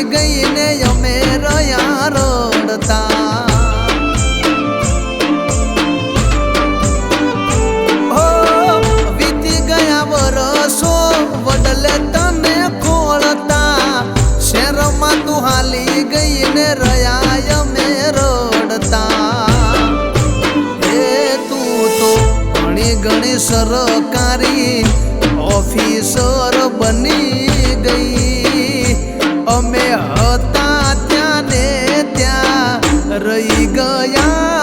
ગઈ ને અમે રહ્યા રડતા હો વીતી ગયા વરસો વડલે તને ખોળતા શહેરમાં તું હાલી ગઈ ને રહ્યા અમે રડતા ઘણી સરકારી ઓફિસર બની ગઈ અમે હતા ત્યાં ને ત્યાં રહી ગયા